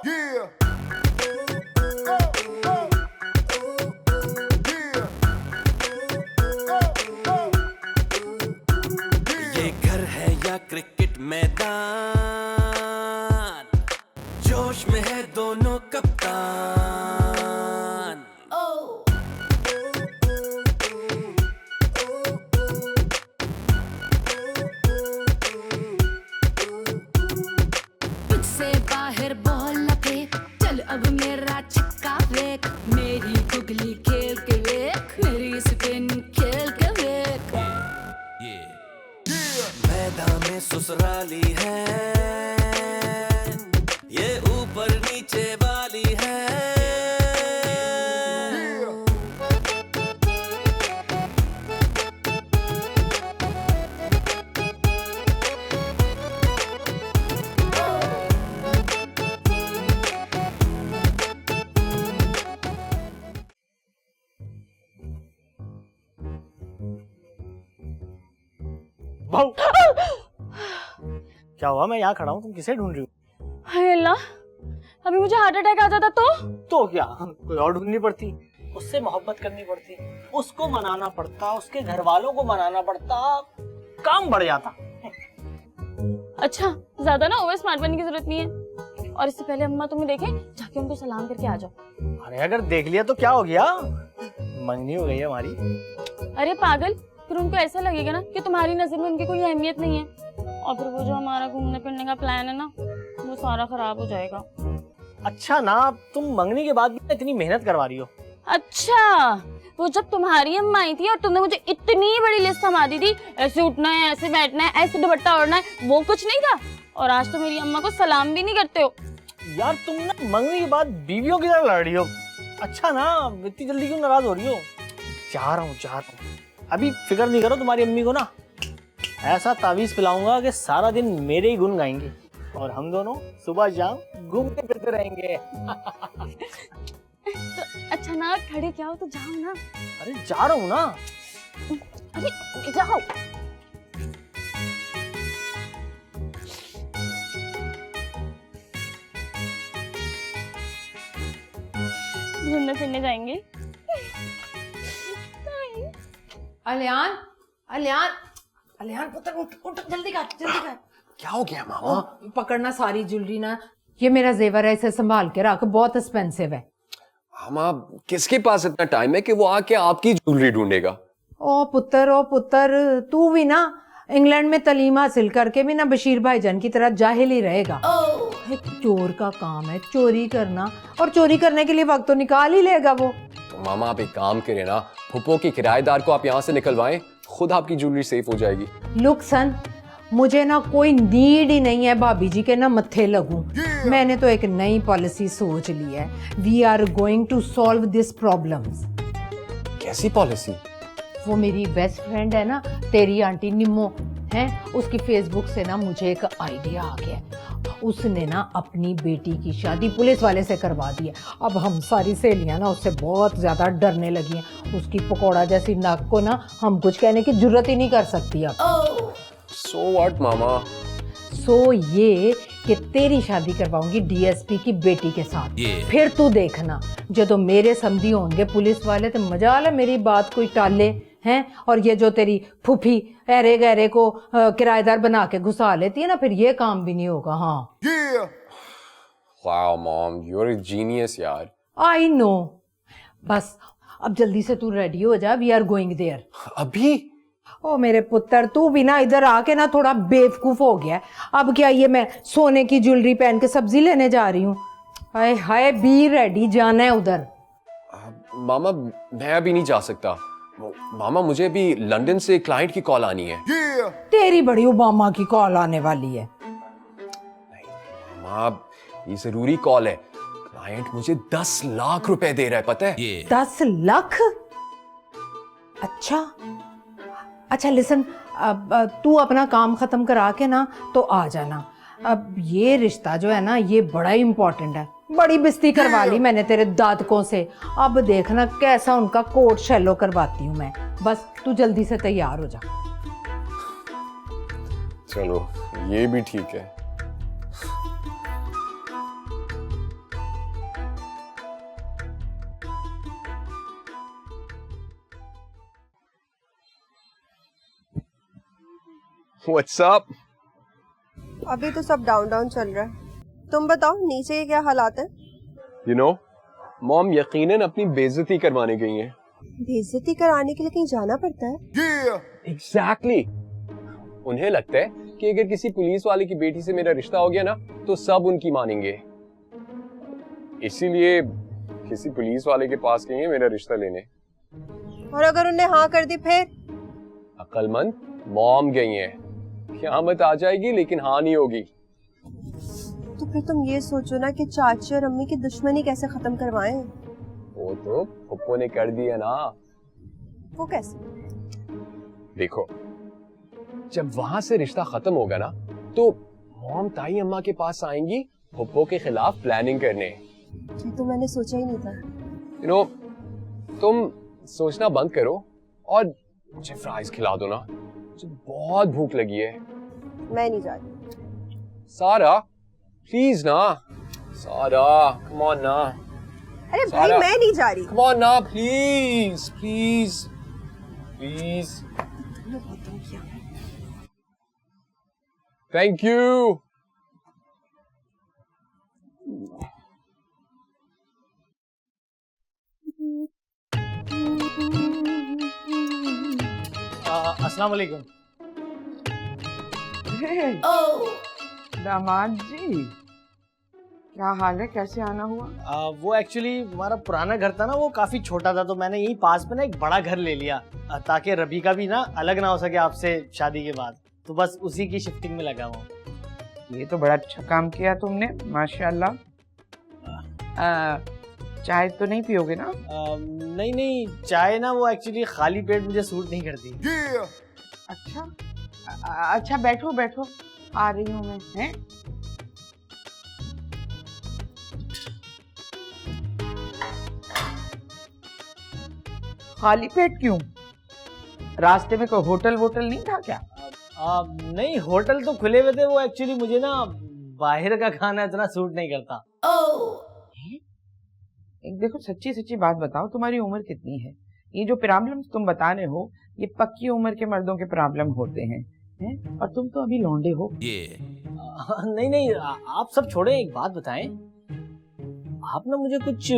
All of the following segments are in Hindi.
ये घर है या क्रिकेट मैदान, जोश में है दोनों कप्तान। तुझसे बाहर बॉल न फेंक, चल अब मेरा छक्का फेंक, मेरी गुगली खेल के देख, मेरी स्पिन खेल के देख। मैदान में ससुराली है, ये ऊपर नीचे वाली है। भाऊ क्या हुआ? मैं यहाँ खड़ा हूँ, तुम किसे ढूंढ रही हो? हाय अल्लाह, अभी मुझे हार्ट अटैक आ जाता तो क्या कोई और ढूंढनी पड़ती, उससे मोहब्बत करनी पड़ती, उसको मनाना पड़ता, उसके घर वालों को मनाना पड़ता, काम बढ़ जाता। अच्छा, ज्यादा ना ओवर स्मार्ट बनने की जरूरत नहीं है। और इससे पहले अम्मा तुम्हें देखे, जाके उनको सलाम करके आ जाओ। अरे अगर देख लिया तो क्या हो गया, मंगनी हो गई है हमारी। अरे पागल, फिर उनको ऐसा लगेगा ना कि तुम्हारी नजर में उनकी कोई अहमियत नहीं है, और फिर वो जो हमारा घूमने फिरने का प्लान है ना, वो सारा खराब हो जाएगा। अच्छा ना, तुम मंगनी के बाद भी इतनी मेहनत करवा रही हो। अच्छा, वो जब तुम्हारी अम्मा आई थी और तुमने मुझे इतनी बड़ी लिस्ट थमा दी थी, ऐसे उठना है, ऐसे बैठना है, ऐसे दुपट्टा ओढ़ना है, वो कुछ नहीं था, और आज तो मेरी अम्मा को सलाम भी नहीं करते हो। यार तुम ना मंगनी के बाद बीवियों की तरह लड़ रही हो। अच्छा ना, इतनी जल्दी क्यों नाराज हो रही हो? जा रहा हूँ। अभी फिक्र नहीं करो, तुम्हारी अम्मी को ना ऐसा तावीज पिलाऊंगा कि सारा दिन मेरे ही गुण गाएंगे, और हम दोनों सुबह शाम घूमते फिरते रहेंगे। तो अच्छा ना, खड़े क्या हो तो जाओ ना। अरे जा रहा हूँ ना। अरे जाओ। घूमने फिरने जाएंगे। अलियान अलियान अलियान पुत्र उठ उठ, जल्दी कर जल्दी कर। क्या हो गया मामा? पकड़ना सारी ज्वेलरी ना, ये मेरा जेवर है, इसे संभाल के रख, बहुत एक्सपेंसिव है। मामा किसके पास इतना टाइम है कि वो आके आपकी ज्वेलरी ढूंढेगा? ओ पुत्र, तू भी ना इंग्लैंड में तालीम हासिल करके भी ना बशीर भाईजान की तरह जाहिल ही रहेगा। एक चोर का काम है चोरी करना, और चोरी करने के लिए वक्त तो निकाल ही लेगा वो। तो मामा आप एक काम करें ना, फुप्पो की किराएदार को आप यहाँ से निकलवाएं, खुद आपकी ज्वेलरी सेफ हो जाएगी। लुक सन, मुझे ना कोई नीड ही नहीं है भाभी जी के ना मत्थे लगूं। मैंने तो एक नई पॉलिसी सोच ली है। We are going to solve this problems. कैसी पॉलिसी? वो मेरी बेस्ट फ्रेंड है ना, तेरी आंटी निम्मो है, उसकी फेसबुक से ना मुझे एक आइडिया आ गया। उसने ना अपनी बेटी की शादी पुलिस वाले से करवा दी है। अब हम सारी सहेलियां ना उससे बहुत ज्यादा डरने लगी हैं। उसकी पकौड़ा जैसी नाक को ना हम कुछ कहने की जरूरत ही नहीं कर सकती अब। सो व्हाट मामा? सो ये कि तेरी शादी करवाऊंगी डीएसपी की बेटी के साथ। फिर तू देखना, जो तो मेरे समधी होंगे पुलिस वाले तो मजाल है मेरी बात कोई टाले हैं, और ये जो तेरी फूफी ऐरे गहरे को किराएदार बना के घुसा लेती है ना, फिर ये काम भी नहीं होगा। हाँ wow mom, you are a genius यार। I know. बस अब जल्दी से तू रेडी हो जा, वी आर गोइंग देयर। अभी? ओ मेरे पुत्र, तू भी ना इधर आके ना थोड़ा बेवकूफ हो गया। अब क्या ये मैं सोने की ज्वेलरी पहन के सब्जी लेने जा रही हूँ? हाय हाय, बी रेडी, जाना है उधर। मामा मैं अभी नहीं जा सकता। मामा मुझे अभी लंदन से क्लाइंट की कॉल आनी है। तेरी बड़ी ओबामा की कॉल आने वाली है। मामा ये जरूरी कॉल है, क्लाइंट मुझे 10 लाख रुपए दे रहा है, पता है? 10 लाख? अच्छा लिसन, अब तू अपना काम खत्म करा के ना तो आ जाना। अब ये रिश्ता जो है ना, ये बड़ा ही इम्पोर्टेंट है। बड़ी बेइज्जती करवा ली मैंने तेरे दादकों से, अब देखना कैसा उनका कोट शैलो करवाती हूँ मैं। बस तू जल्दी से तैयार हो जा। चलो ये भी ठीक है। What's up? अभी तो सब डाउन डाउन चल रहा है। तुम बताओ नीचे के क्या हालात हैं? You know, मॉम यकीनन अपनी बेइज्जती करवाने गई हैं। बेइज्जती कराने के लिए कहीं जाना पड़ता है? Exactly. उन्हें लगता है कि अगर किसी पुलिस वाले की बेटी से मेरा रिश्ता हो गया ना तो सब उनकी मानेंगे, इसीलिए किसी पुलिस वाले के पास गई हैं मेरा रिश्ता लेने। और अगर उन्हें हाँ कर दी फिर? अक्लमंद मॉम गई हैं, क़यामत आ जाएगी लेकिन हाँ नहीं होगी। तो फिर तुम ये सोचो ना कि चाची और अम्मी की दुश्मनी कैसे खत्म करवाएं। वो तो पप्पू ने कर दिया ना। वो कैसे? देखो, जब वहां से रिश्ता खत्म होगा ना तो मॉम ताई अम्मा के पास आएंगी पप्पू के खिलाफ प्लानिंग करने। ये तो मैंने सोचा ही नहीं था। You know, तुम सोचना बंद करो और मुझे फ्राइज खिला दो ना, मुझे बहुत भूख लगी है। मैं नहीं जा रही। सारा प्लीज ना, सारा कम ऑन ना, अरे भाई सारा। मैं नहीं जा रही। कम ऑन ना, please please please. Thank you. अस्सलाम वालेकुम। दामाद जी, क्या हाल है? कैसे आना हुआ? वो एक्चुअली हमारा पुराना घर था ना, वो काफी छोटा था, तो मैंने यहीं पास में ना एक बड़ा घर ले लिया ताकि रबीका भी ना अलग ना हो सके आपसे शादी के बाद, तो बस उसी की शिफ्टिंग में लगा हुआ। ये तो बड़ा अच्छा काम किया तुमने, माशाल्लाह। चाय तो नहीं पियोगे ना? नहीं नहीं, चाय ना वो एक्चुअली खाली पेट मुझे सूट नहीं करती। अच्छा अच्छा, बैठो बैठो, आ रही हूँ मैं। हैं? खाली पेट क्यों? रास्ते में कोई होटल वोटल नहीं था क्या? नहीं, होटल तो खुले हुए थे, वो एक्चुअली मुझे ना बाहर का खाना इतना सूट नहीं करता। एक देखो, सच्ची सच्ची बात बताओ, तुम्हारी उम्र कितनी है? ये जो प्रॉब्लम्स तुम बता रहे हो, ये पक्की उम्र के मर्दों के प्रॉब्लम होते हैं, हैं? और तुम तो अभी लौंडे हो। नहीं नहीं, आप सब छोड़े, एक बात बताएं, आप ना मुझे कुछ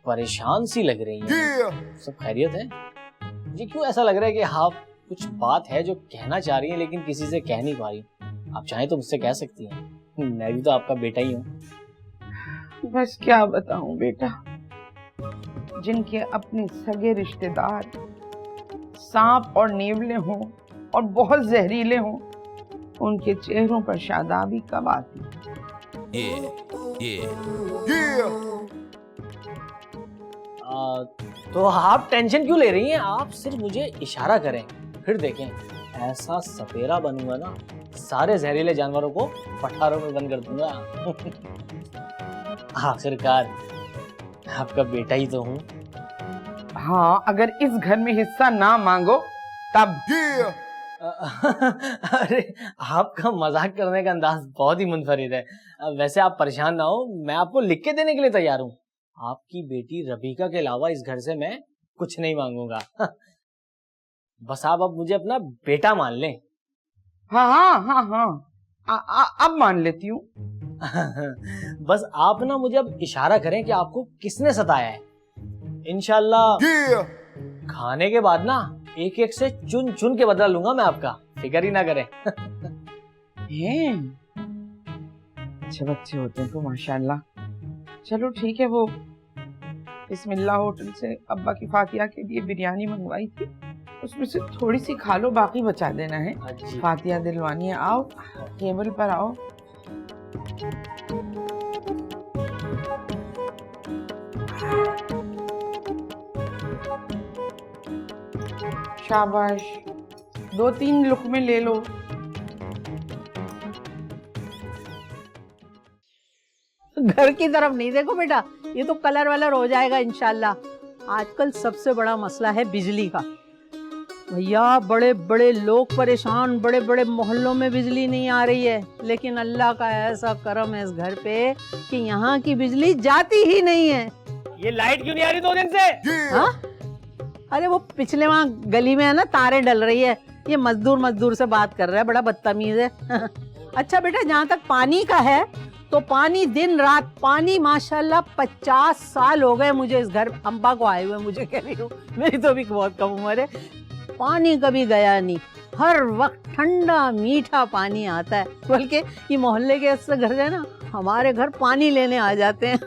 परेशान सी लग रही हैं। सब खैरियत है? मुझे क्यों ऐसा लग रहा है कि आप कुछ बात है जो कहना चाह रही हैं लेकिन किसी से कह नहीं पा रही। आप चाहें तो मुझसे कह सकती हैं, मैं भी तो आपका बेटा ही हूँ। बस क्या बताऊं बेटा, जिनके अपने सगे रिश्तेदार सांप और नेवले हों और बहुत जहरीले हों, उनके चेहरों पर शादाबी कब आती। तो आप टेंशन क्यों ले रही हैं? आप सिर्फ मुझे इशारा करें, फिर देखें ऐसा सपेरा बनूंगा ना, सारे जहरीले जानवरों को पठारों में बंद कर दूंगा। आखिरकार आपका बेटा ही तो हूँ। हाँ, अगर इस घर में हिस्सा ना मांगो तब। अरे, आपका मजाक करने का अंदाज बहुत ही मुनफरिद है। वैसे आप परेशान ना हो, मैं आपको लिख के देने के लिए तैयार हूँ। आपकी बेटी रबीका के अलावा इस घर से मैं कुछ नहीं मांगूंगा। बस आप अब मुझे अपना बेटा मान लें। हाँ हाँ हाँ हाँ, अब मान लेती हूँ। बस आप ना मुझे अब इशारा करें कि आपको किसने सताया है। इंशाल्लाह खाने के बाद ना एक एक से चुन चुन के बदला लूंगा मैं आपका, फिक्र ही ना करें। अच्छे बच्चे होते हैं तो माशाल्लाह। चलो ठीक है, वो बिस्मिल्लाह होटल से अब्बा की फातिया के लिए बिरयानी मंगवाई थी, उसमें से थोड़ी सी खा लो, बाकी बचा देना है। फातिया दिलवानी है। आओ टेबल पर आओ। शाबाश, 2-3 लुकमे ले लो। घर की तरफ नहीं देखो बेटा, ये तो कलर वलर हो जाएगा इंशाल्लाह। आजकल सबसे बड़ा मसला है बिजली का। भैया बड़े बड़े लोग परेशान, बड़े बड़े मोहल्लों में बिजली नहीं आ रही है, लेकिन अल्लाह का ऐसा करम है इस घर पे कि यहाँ की बिजली जाती ही नहीं है। ये लाइट क्यों नहीं आ रही 2 दिन से? हाँ? अरे वो पिछले वहाँ गली में है ना, तारे डल रही है, ये मजदूर से बात कर रहा है, बड़ा बदतमीज है। अच्छा बेटा, जहाँ तक पानी का है तो पानी दिन रात पानी, माशाल्लाह 50 साल हो गए मुझे इस घर अम्बा को आए हुए, मुझे कह रही हूँ, मेरी तो भी बहुत कम उम्र है, पानी कभी गया नहीं, हर वक्त ठंडा मीठा पानी आता है। बल्कि ये मोहल्ले के ऐसे घर है ना, हमारे घर पानी लेने आ जाते हैं।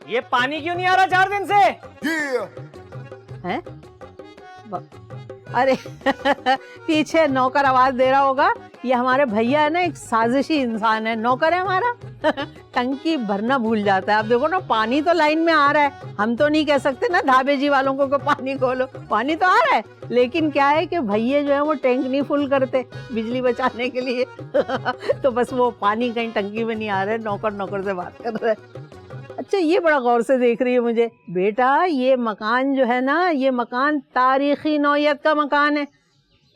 ये पानी क्यों नहीं आ रहा 4 दिन से? हैं? अरे पीछे नौकर आवाज दे रहा होगा, ये हमारे भैया है ना, एक साजिशी इंसान है, नौकर है हमारा। टंकी भरना भूल जाता है। अब देखो ना, पानी तो लाइन में आ रहा है, हम तो नहीं कह सकते ना ढाबे जी वालों को पानी खोलो, पानी तो आ रहा है, लेकिन क्या है कि भैया जो है वो टैंक नहीं फुल करते बिजली बचाने के लिए। तो बस वो पानी कहीं टंकी में नहीं आ रहा है, नौकर से बात कर रहे हैं। अच्छा, ये बड़ा गौर से देख रही है मुझे। बेटा, ये मकान जो है ना, ये मकान तारीखी नौयत का मकान है।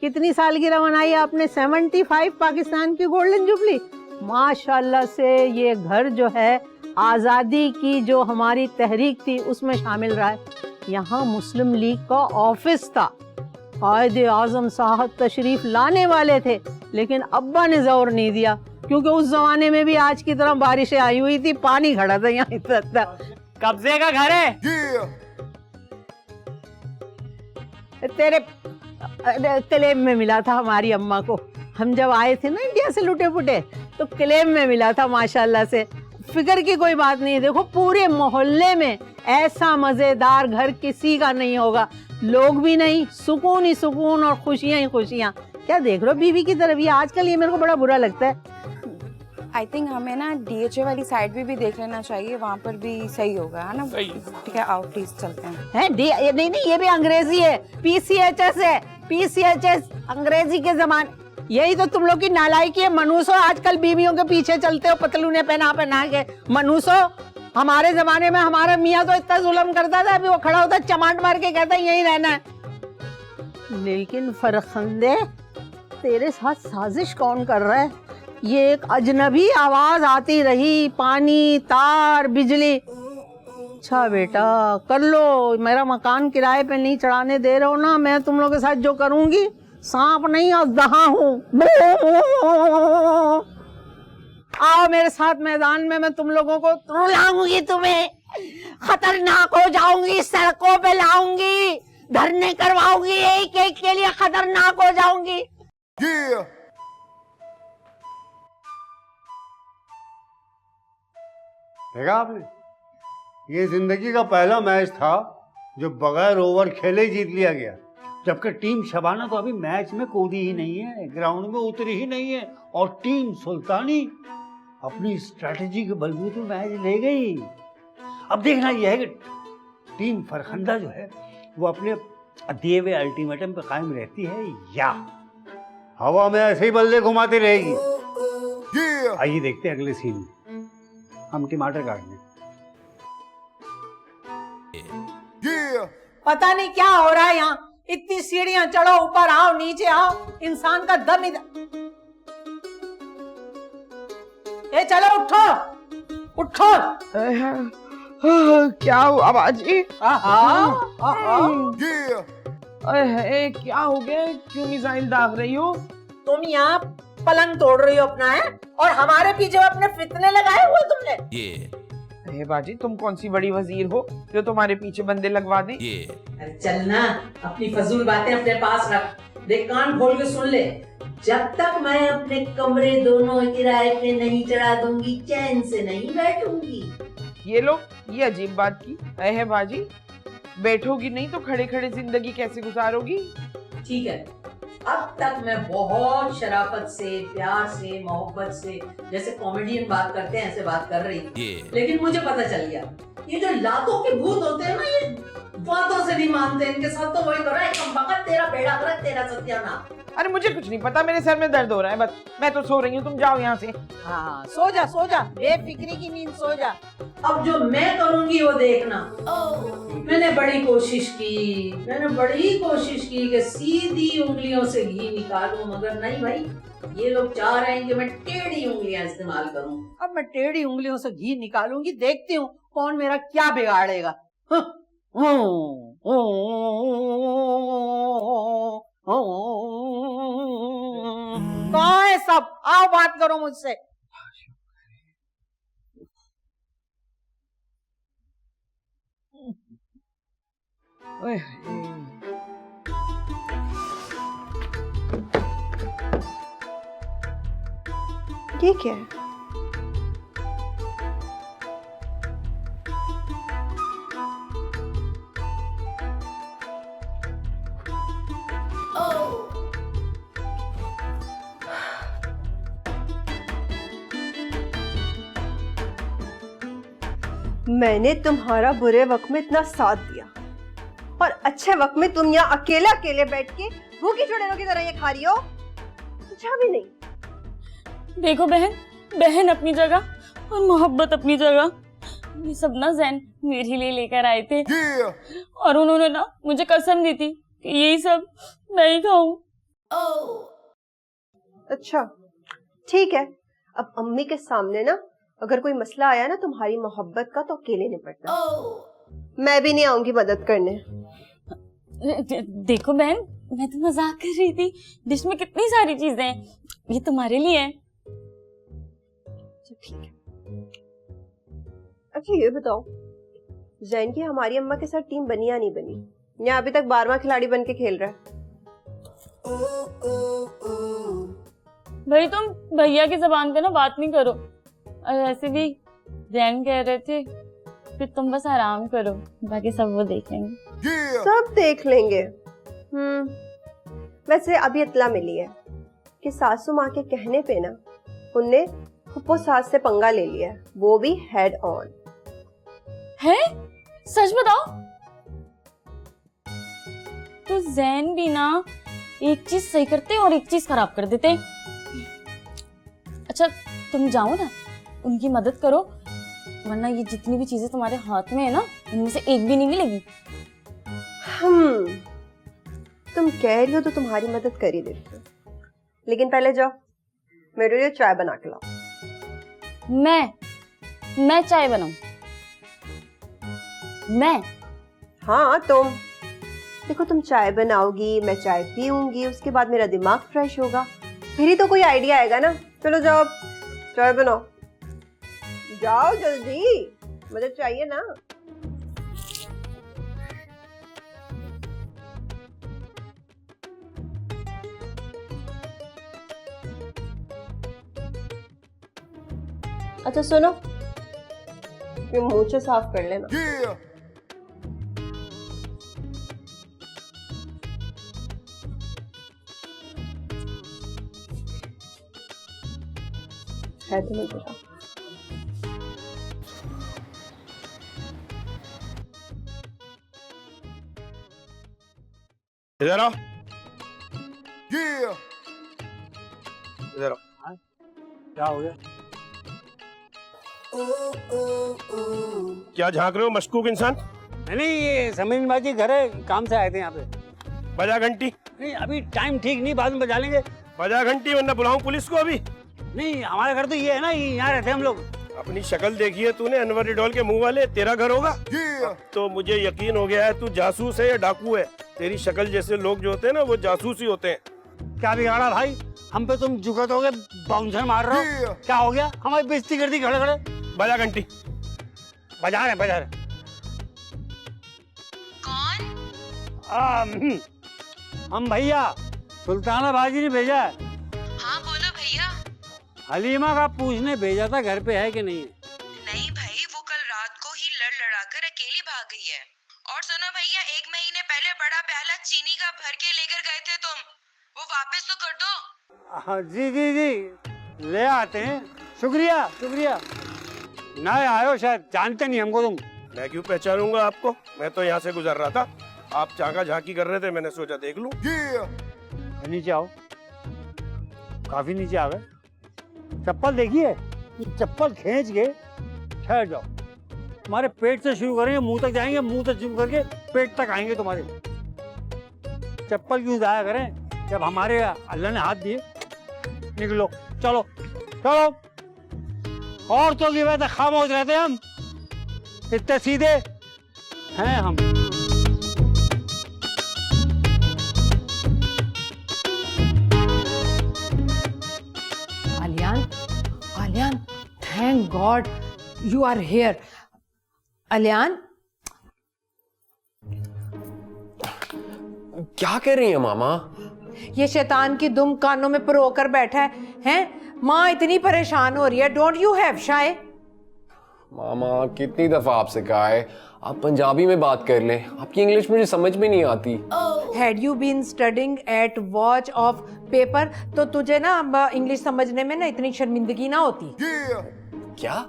कितनी सालगिरह मनाई आपने? 75 पाकिस्तान की गोल्डन जुबली। माशाल्लाह से ये घर जो है आज़ादी की जो हमारी तहरीक थी उसमें शामिल रहा है। यहाँ मुस्लिम लीग का ऑफिस था, कायदे आजम साहब तशरीफ लाने वाले थे, लेकिन अब्बा ने जोर नहीं दिया, क्योंकि उस जमाने में भी आज की तरह बारिशें आई हुई थी, पानी खड़ा था यहाँ इतना। कब्जे का घर है। तेरे क्लेम में मिला था हमारी अम्मा को, हम जब आए थे ना इंडिया से लुटे पुटे, तो क्लेम में मिला था माशाल्लाह से। फिक्र की कोई बात नहीं। देखो, पूरे मोहल्ले में ऐसा मजेदार घर किसी का नहीं होगा, लोग भी नहीं, सुकून ही सुकून और खुशियां ही खुशियां। क्या देख रहे हो बीवी की तरफ? ये आजकल ये मेरे को बड़ा बुरा लगता है। आई थिंक हमें ना DHA वाली साइड भी देख लेना चाहिए, वहाँ पर भी सही होगा, है ना? ठीक है, आओ प्लीज चलते हैं। नहीं, ये भी अंग्रेजी है, PCHS है, PCHS अंग्रेजी के जमाने। यही तो तुम लोग की नालायकी है मनुष्य, आजकल बीवियों के पीछे चलते हो पतलूने पहना के। मनुष्य, हमारे जमाने में हमारा मियाँ तो इतना जुल्म करता था, अभी वो खड़ा होता चमाट मार के कहता यही रहना है। लेकिन फरखंदे, तेरे साथ साजिश कौन कर रहा है? ये एक अजनबी आवाज आती रही, पानी, तार, बिजली। अच्छा बेटा, कर लो, मेरा मकान किराए पे नहीं चढ़ाने दे रहे हो ना, मैं तुम लोगों के साथ जो करूंगी, सांप नहीं अजदहा हूँ। आओ मेरे साथ मैदान में, मैं तुम लोगों को रुलाऊंगी, तुम्हें खतरनाक हो जाऊंगी, सड़कों पे लाऊंगी, धरने करवाऊंगी, एक एक के लिए खतरनाक हो जाऊंगी। देखा आपने, ये जिंदगी का पहला मैच था जो बगैर ओवर खेले जीत लिया गया, जबकि टीम शबाना तो अभी मैच में कूदी ही नहीं है, ग्राउंड में उतरी ही नहीं है, और टीम सुल्तानी अपनी स्ट्रेटजी के बलबूते मैच ले गई। अब देखना यह है कि टीम फरखंदा जो है वो अपने दिए हुए अल्टीमेटम पे कायम रहती है या हवा में ऐसे ही बल्ले घुमाती रहेगी। आइए देखते हैं अगले सीन में। हम टमाटर काटने। पता नहीं क्या हो रहा है यहाँ, इतनी सीढ़ियां चढ़ो, ऊपर आओ, नीचे आओ, इंसान का दम इधर। ए चलो, उठो। क्या हुआ बाजी? क्या हो गया? क्यों मिसाइल दाग रही हो? तुम यहाँ पलंग तोड़ रही हो अपना, है, और हमारे पीछे अपने फितने लगाए हुए तुमने। अरे बाजी, तुम कौन सी बड़ी वजीर हो जो तुम्हारे पीछे बंदे लगवा दें? अरे चलना, अपनी फजूल बातें अपने पास रख, देख कान खोल के सुन ले। जब तक मैं अपने कमरे दोनों किराए पे नहीं चढ़ा दूंगी, चैन से नहीं बैठूंगी। ये लो, ये अजीब बात की है बाजी, बैठोगी नहीं तो खड़े खड़े जिंदगी कैसे गुजारोगी? ठीक है, अब तक मैं बहुत शराफत से, प्यार से, मोहब्बत से, जैसे कॉमेडियन बात करते हैं ऐसे बात कर रही थी, लेकिन मुझे पता चल गया ये जो लातों के भूत होते हैं ना, ये बातों से नहीं मानते, इनके साथ तो वही करो, एक तेरा बेड़ा कर, तेरा सत्यानाश। अरे मुझे कुछ नहीं पता, मेरे सर में दर्द हो रहा है, बस मैं तो सो रही हूँ, तुम जाओ यहाँ से। हाँ, सो जा, बेफिक्री की नींद सो जा। अब जो मैं करूँगी वो देखना। मैंने बड़ी कोशिश की कि सीधी उंगलियों से घी निकालूं, मगर नहीं भाई, ये लोग चाह रहे हैं कि मैं टेढ़ी उंगलियां इस्तेमाल करूं। अब मैं टेढ़ी उंगलियों से घी निकालूंगी, देखती हूँ कौन मेरा क्या बिगाड़ेगा। कौन है सब? आओ बात करो मुझसे। ये क्या है? मैंने तुम्हारा बुरे वक्त में इतना साथ दिया और अच्छे वक्त में तुम यहाँ अकेले अकेले बैठ के भूखी चुड़ैलों की तरह ये खा रही हो। अच्छा भी नहीं। देखो बहन, बहन अपनी जगह और मोहब्बत अपनी जगह। ये सब ना जैन मेरे लिए लेकर आए थे और उन्होंने ना मुझे कसम दी थी कि यही सब मैं ही खाऊं। अच्छा ठीक है, अब अम्मी के सामने ना अगर कोई मसला आया ना तुम्हारी मोहब्बत का तो अकेले निपटना। मैं भी नहीं आऊंगी मदद करने। देखो बहन, मैं तो मजाक कर रही थी। डिश में कितनी सारी चीजें हैं, ये तुम्हारे लिए है। ठीक है। अच्छा ये बताओ, जैन की हमारी अम्मा के साथ टीम बनी या नहीं बनी, या अभी तक 12वां खिलाड़ी बन के खेल रहा है? भाई तुम भैया की जबान पे ना बात नहीं करो। और ऐसे भी जैन कह रहे थे फिर तुम बस आराम करो, बाकी सब वो देखेंगे। सब देख लेंगे। वैसे अभी इत्तला मिली है कि सासू माँ के कहने पे ना उनने फुप्पो सास से पंगा ले लिया है, वो भी हेड ऑन। है? सच बताओ। तो जैन भी ना एक चीज सही करते और एक चीज खराब कर देते। अच्छा तुम जाओ ना, उनकी मदद करो, वरना ये जितनी भी चीजें तुम्हारे हाथ में है ना, इनमें से एक भी नहीं मिलेगी। तुम कह रही हो तो तुम्हारी मदद कर ही देती हूँ, लेकिन पहले जाओ मेरे लिए चाय बना के लाओ। मैं चाय बनाऊं? मैं? हाँ तुम। देखो तुम चाय बनाओगी, मैं चाय पीऊंगी, उसके बाद मेरा दिमाग फ्रेश होगा, फिर ही तो कोई आइडिया आएगा ना। चलो जाओ चाय बनाओ, जाओ जल्दी, मदद चाहिए ना। अच्छा सुनो, ये मूंछें साफ कर लेना। है तो नहीं पता। इधर आओ, इधर आओ। क्या हो गया? क्या झांक रहे हो मशकूक इंसान? नहीं ये जमीनबाजी घर है, काम से आए थे यहाँ पे। बजा घंटी। नहीं अभी टाइम ठीक नहीं, बाद में बजा लेंगे। बजा घंटी वरना बुलाऊं पुलिस को अभी। नहीं हमारा घर तो ये है ना, यहाँ रहते हैं हम लोग। अपनी शक्ल देखी है तूने, अनवर रिडोल के मुंह वाले, तेरा घर होगा? तो मुझे यकीन हो गया है तू जासूस है या डाकू है। तेरी शक्ल जैसे लोग जो होते हैं ना वो जासूस ही होते हैं। क्या बिगाड़ा भाई, हम पे तुम जुगत हो गए, बाउंसर मार रहे हो? क्या हो गया? हमारी बेइज्जती कर दी खड़े खड़े। बजा घंटी। बजा रहे। कौन? हम भैया, सुल्ताना बाजी ने भेजा है। हाँ बोलो भैया। हलीमा का पूछने भेजा था घर पे है कि नहीं। नहीं भाई, वो कल रात को ही लड़ कर अकेली भाग गई है। और सुनो भैया, 1 महीने पहले बड़ा प्याला चीनी का भर के लेकर गए थे तुम, वो वापस तो कर दो। जी ले आते हैं। शुक्रिया। ना आयो, शायद जानते नहीं हमको तुम। मैं क्यों पहचानूंगा आपको, मैं तो यहाँ से गुजर रहा था, आप झांका झांकी कर रहे थे, मैंने सोचा देख लूं। नीचे आओ, काफी नीचे आ गए। चप्पल देखिए, चप्पल खींच के ठहर जाओ। तुम्हारे पेट से शुरू करेंगे, मुंह तक जाएंगे, मुंह से शुरू करके पेट तक आएंगे तुम्हारे। चप्पल क्यों जाया करें जब हमारे अल्लाह ने हाथ दिए। निकलो, चलो। औरतों की वजह से खामोश रहते हम, इतने सीधे हैं हम। Aliyan, Aliyan, thank God you are here. Aliyan, क्या कर रही है मामा? ये शैतान की दुम कानों में परो कर बैठा है, हैं? माँ इतनी परेशान हो रही है। डोंट यू हैव शाय? मामा कितनी दफा आपसे कहा है आप पंजाबी में बात कर लें, आपकी इंग्लिश मुझे समझ में नहीं आती। Had you been studying at watch of paper तो तुझे ना इंग्लिश समझने में ना इतनी शर्मिंदगी ना होती। क्या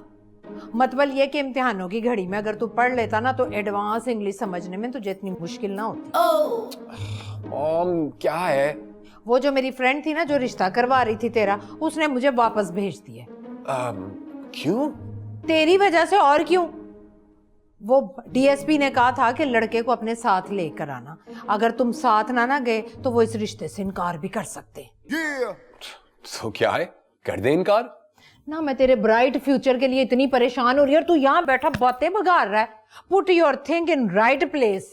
मतलब ये कि इम्तिहानों की घड़ी में अगर तू पढ़ लेता ना तो एडवांस इंग्लिश समझने में तुझे इतनी मुश्किल ना होती। क्या है? वो जो मेरी फ्रेंड थी ना जो रिश्ता करवा रही थी तेरा, उसने मुझे वापस भेज दिया। क्यों? तेरी वजह से। और क्यों? वो डीएसपी ने कहा था कि लड़के को अपने साथ लेकर आना, अगर तुम साथ ना गए तो वो इस रिश्ते से इनकार भी कर सकते। तो क्या है, कर दे इनकार? ना मैं तेरे ब्राइट फ्यूचर के लिए इतनी परेशान हो रही है और तू यहाँ बैठा बातें बगाड़ रहा है। Put your think in right place.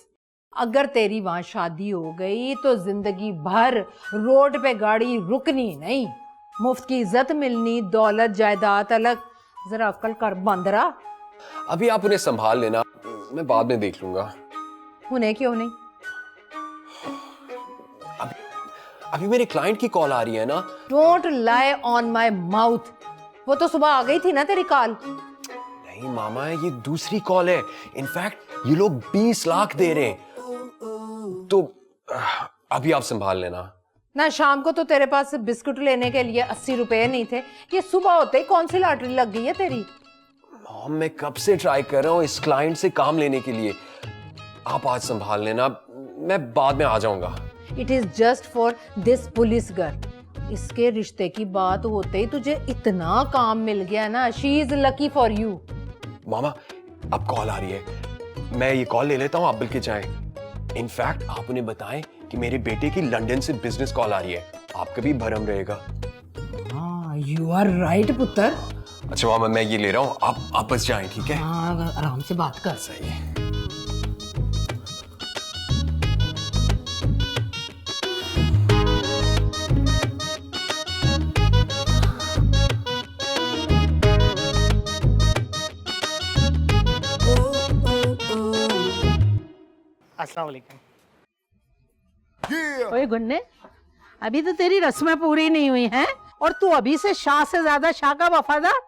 अगर तेरी वहां शादी हो गई तो जिंदगी भर रोड पे गाड़ी रुकनी नहीं, मुफ्त की इज्जत मिलनी, दौलत जायदाद अलग। जरा अक्ल कर बंदरा। अभी आप उन्हें संभाल लेना, मैं बाद में देख लूंगा। उन्हें क्यों नहीं? अभी मेरे क्लाइंट की कॉल आ रही है ना। Don't lie on my mouth. वो तो सुबह आ गई थी ना तेरी कॉल। नहीं मामा, ये दूसरी कॉल है। इनफैक्ट ये लोग 20 लाख दे रहे हैं, तो अभी आप संभाल लेना ना। शाम को तो तेरे पास बिस्कुट लेने के लिए 80 रुपए नहीं थे, ये सुबह होते ही कौन सी लॉटरी लग गई है तेरी? मॉम, मैं कब से ट्राई कर रहा हूँ इस क्लाइंट से काम लेने के लिए। आप आज संभाल लेना, मैं बाद में आ जाऊंगा। It is just for this police girl. इसके रिश्ते की बात होते ही तुझे इतना काम मिल गया ना। She is lucky for you. मामा, अब कॉल आ रही है, मैं ये कॉल ले लेता हूँ, आप बिल्कुल जाएं। इनफैक्ट आप उन्हें बताएं कि मेरे बेटे की लंदन से बिजनेस कॉल आ रही है, आपका भी भरम रहेगा। हाँ, यू आर राइट पुत्र। अच्छा मामा, मैं ये ले रहा हूँ, आप बस जाएं, ठीक है? हाँ, आराम से बात कर। सही है। अस्सलाम वालेकुम। ओए गुन्ने, अभी तो तेरी रस्में पूरी नहीं हुई हैं और तू अभी से शाह से ज्यादा शाह का वफादार।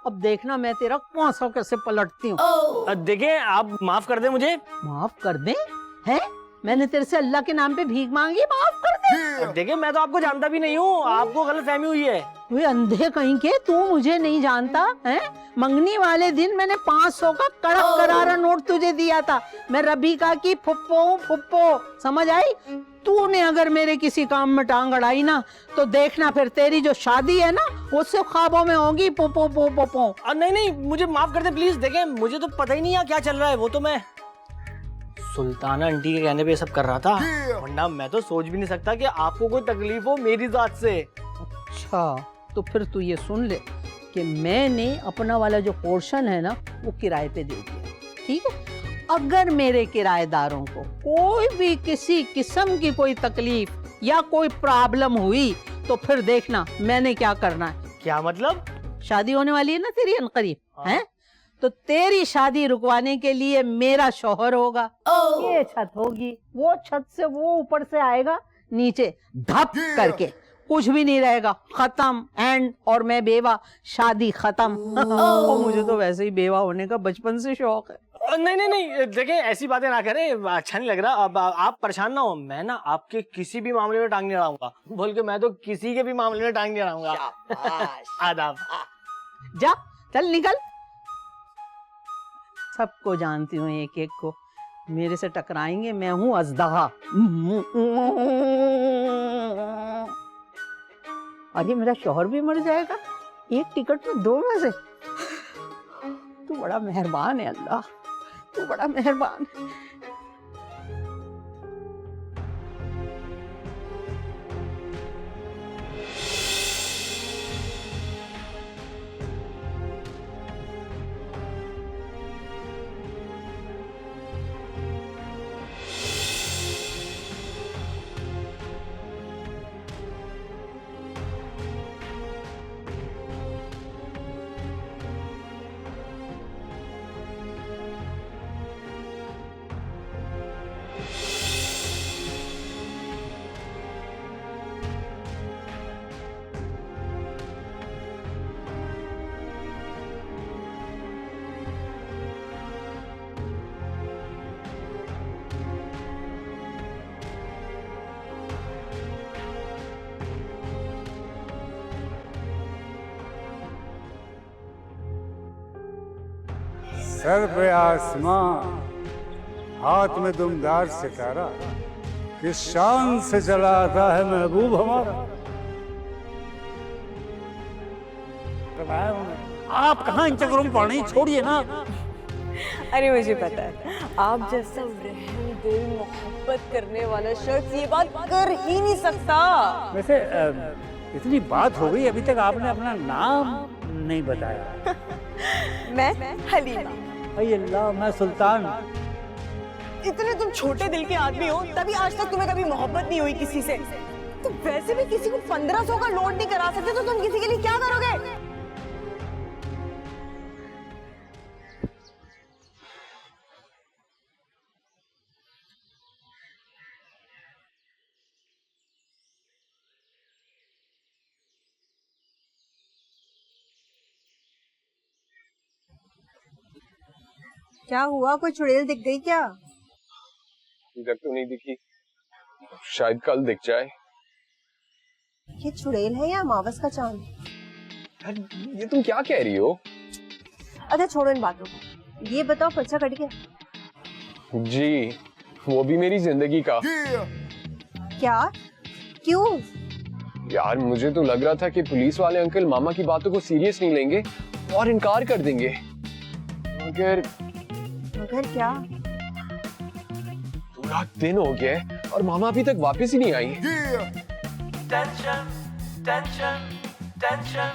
अब देखना मैं तेरा पांसों कैसे पलटती हूँ। देखिए, आप माफ कर दे मुझे। माफ कर दे? हैं? मैंने तेरे से अल्लाह के नाम पे भीख मांगी, माफ कर दे? देखिए, मैं तो आपको जानता भी नहीं हूँ, आपको गलतफहमी हुई है। वे अंधे कहीं के, तू मुझे नहीं जानता है? मंगनी वाले दिन मैंने 500 का कड़क करारा नोट तुझे दिया था। मैं रबीका की फुप्पो हूँ, फुप्पो, समझ आई? तूने अगर मेरे किसी काम में टांग अड़ाई ना तो देखना फिर तेरी जो शादी है ना वो सिर्फ ख्वाबों में होगी। पोपो पो पो पो। नहीं नहीं, मुझे माफ कर दे प्लीज। देखें, मुझे तो पता ही नहीं है क्या चल रहा है। वो तो मैं सुल्ताना आंटी के कहने पे सब कर रहा था, वरना मैं तो सोच भी नहीं सकता कि आपको कोई तकलीफ हो मेरी जात से। अच्छा, तो फिर तू ये सुन ले कि मैंने अपना वाला जो पोर्शन है ना वो किराए पे दे दिया, ठीक है? अगर मेरे किराएदारों को कोई भी किसी किस्म की कोई तकलीफ या कोई प्रॉब्लम हुई तो फिर देखना मैंने क्या करना है। क्या मतलब? शादी होने वाली है ना तेरी अनकरीब, हैं? तो तेरी शादी रुकवाने के लिए मेरा शौहर होगा। ये छत होगी, वो छत से वो ऊपर से आएगा, नीचे धप करके कुछ भी नहीं रहेगा, खत्म, एंड। और मैं बेवा, शादी खत्म। और मुझे तो वैसे ही बेवा होने का बचपन से शौक है। नहीं नहीं नहीं, देखें ऐसी बातें ना करें, अच्छा नहीं लग रहा। अब आप परेशान ना हो, मैं ना आपके किसी भी मामले में टांग नहीं अड़ाऊंगा। बोल के मैं तो किसी के भी मामले में टांग नहीं अड़ाऊंगा। आदाब। जा, चल निकल। सबको जानती हूँ, एक एक को। मेरे से टकराएंगे, मैं हूँ अजदहा। अरे मेरा शौहर भी मर जाएगा, एक टिकट तो दो में से। तू बड़ा मेहरबान है अल्लाह, तू बड़ा मेहरबान है। सर पे आसमां, हाथ में दुमदार सितारा, किस शान से चला आता है महबूब हमारा। आप कहाँ इन चक्करों में पड़ रही, छोड़िए ना। अरे मुझे पता है, आप जैसा रहम दिल मोहब्बत करने वाला शख्स ये बात कर ही नहीं सकता। वैसे इतनी बात हो गई, अभी तक आपने अपना नाम नहीं बताया। मैं हलीमा। अरे अल्लाह, मैं सुल्तान। इतने तुम छोटे दिल के आदमी हो, तभी आज तक तुम्हें कभी मोहब्बत नहीं हुई किसी से। तो वैसे भी किसी को 1500 का लोड नहीं करा सकते, तो तुम किसी के लिए क्या करोगे? क्या हुआ, कोई चुड़ैल दिख गई क्या? इधर तो नहीं दिखी, शायद कल दिख जाए। ये चुड़ैल है या अमावस का चांद? यार ये तुम क्या कह रही हो? अच्छा छोड़ो इन बातों को, ये बताओ पर्चा कट गया? जी, वो भी मेरी जिंदगी का। क्या? क्यों? यार मुझे तो लग रहा था कि पुलिस वाले अंकल मामा की बातों को सीरियस नहीं लेंगे और इनकार कर देंगे, मगर क्या? पूरा दिन हो गया है और मामा अभी तक वापस ही नहीं आई। Tension tension tension.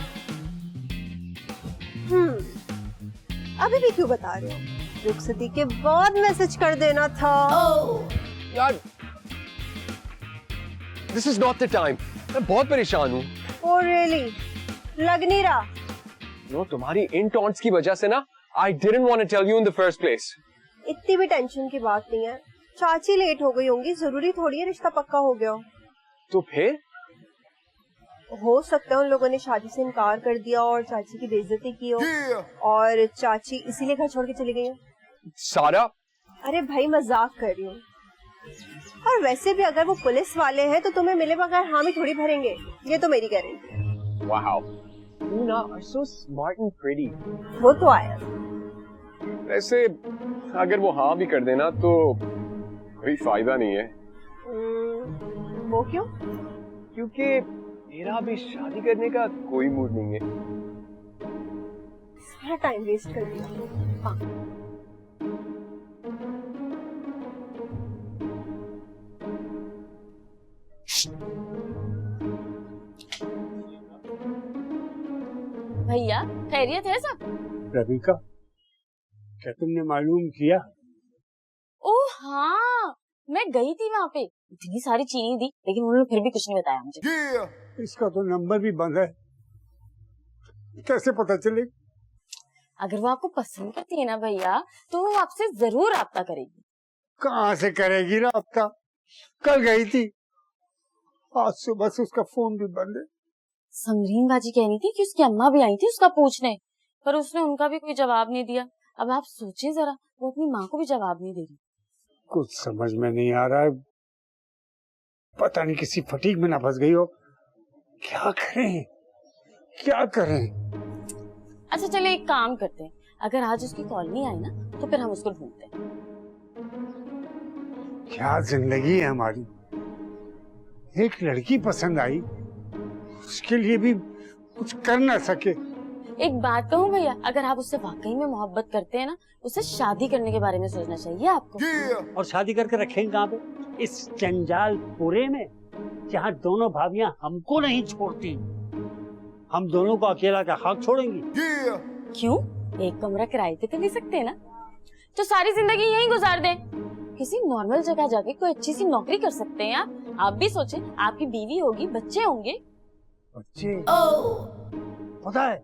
अभी भी क्यों बता रहे हो? रुखसती के बाद मैसेज कर देना था। यार this is not the time, मैं बहुत परेशान हूँ। Oh really? लग नहीं रहा। नो, तुम्हारी इन टॉन्ट्स की वजह से ना I didn't want to tell you in the first place. इतनी भी टेंशन की बात नहीं है, चाची लेट हो गई होंगी, जरूरी थोड़ी है रिश्ता पक्का हो गया। तो फिर? हो सकता है उन लोगों ने शादी से इनकार कर दिया और चाची की बेइज्जती की हो, और चाची इसीलिए घर छोड़ के चली गई है। सारा? अरे भाई मजाक कर रही हूँ। और वैसे भी अगर वो पुलिस वाले हैं तो तुम्हें मिले बगैर हामी थोड़ी भरेंगे, ये तो मेरी गारंटी है। Wow. Luna are so smart and pretty. वो तो आया। वैसे अगर वो हाँ भी कर देना तो कोई फायदा नहीं है। वो क्यों? क्योंकि मेरा अभी शादी करने का कोई मूड नहीं है। सारा टाइम वेस्ट कर दिया। हाँ। भैया खैरियत है सब? रविका, क्या तुमने मालूम किया? ओह हाँ, मैं गई थी वहाँ पे, इतनी सारी चीनी दी लेकिन उन्होंने फिर भी कुछ नहीं बताया मुझे। इसका तो नंबर भी बंद है, कैसे पता चले? अगर वो आपको पसंद करती है ना भैया, तो वो आपसे जरूर राब्ता करेगी। कहाँ से करेगी राब्ता? कल गई थी, आज सुबह से उसका फोन भी बंद है। समरीन बाजी कह रही थी कि उसकी अम्मा भी आई थी उसका पूछने, पर उसने उनका भी कोई जवाब नहीं दिया। अब आप सोचें जरा, वो अपनी माँ को भी जवाब नहीं दे रही। कुछ समझ में नहीं आ रहा है, पता नहीं किसी फटीक में ना फंस गई हो। क्या करें क्या करें? अच्छा चले एक काम करते हैं, अगर आज उसकी कॉल नहीं आई ना तो फिर हम उसको ढूंढते हैं। क्या जिंदगी है हमारी, एक लड़की पसंद आई, उसके लिए भी कुछ कर ना सके। एक बात कहूँ भैया, अगर आप उससे वाकई में मोहब्बत करते हैं ना, उससे शादी करने के बारे में सोचना चाहिए आपको। और शादी करके रखेंगे कहाँ पे? इस जंजालपुरे में, जहाँ दोनों भाभियां हमको नहीं छोड़ती। हम दोनों को अकेला का खाक छोड़ेंगी। क्यों? एक कमरा किराए पे तो ले सकते हैं ना, तो सारी जिंदगी यहीं गुजार दें। किसी नॉर्मल जगह जाके कोई अच्छी सी नौकरी कर सकते हैं आप भी सोचें, आपकी बीवी होगी, बच्चे होंगे। बच्चे? पता है,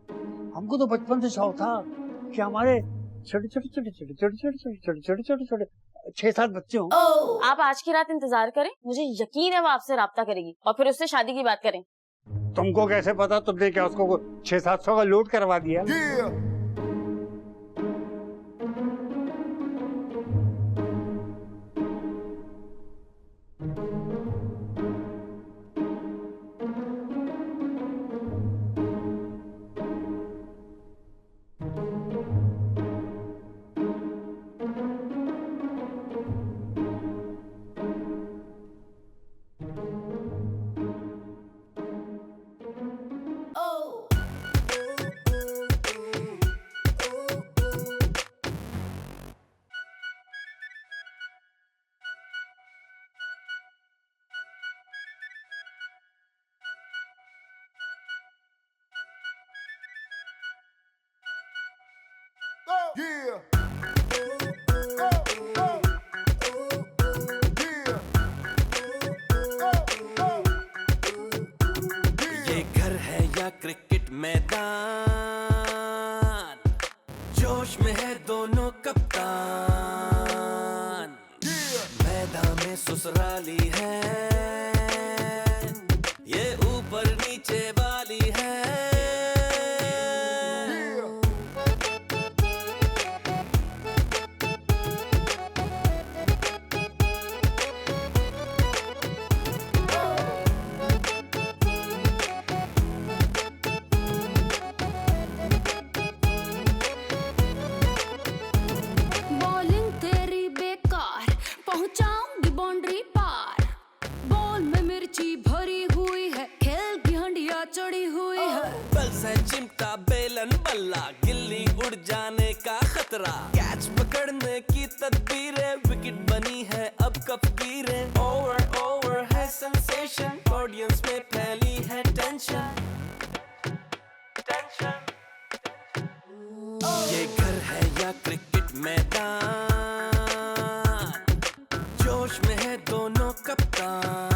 हमको तो बचपन से शौक था कि हमारे छोटे छोटे छोटे छोटे छोटे छोटे छोटे छोटे छोटे छोटे 6-7 बच्चे हों। आप आज की रात इंतजार करें, मुझे यकीन है वो आपसे राब्ता करेगी और फिर उससे शादी की बात करें। तुमको कैसे पता? तुमने क्या उसको 600-700 का लोड करवा दिया? ये घर है या क्रिकेट मैदान, जोश में है दोनों कप्तान। मैदान में ससुराली है, ये ऊपर नीचे वाली है। बॉलिंग तेरी बेकार, पहुंचाऊंगी बाउंड्री पार। बॉल में मिर्ची भरी हुई है, खेल की हंडिया चढ़ी हुई है। बल से चिमटा बेलन बल्ला, गिल्ली उड़ जाने का खतरा। कैच पकड़ने की तदबीरें, विकेट बनी है अब कपगीरें। ओवर ओवर है सेंसेशन, ऑडियंस में फैली है टेंशन। ये घर है या क्रिकेट मैदान, जोश में है दोनों कप्तान।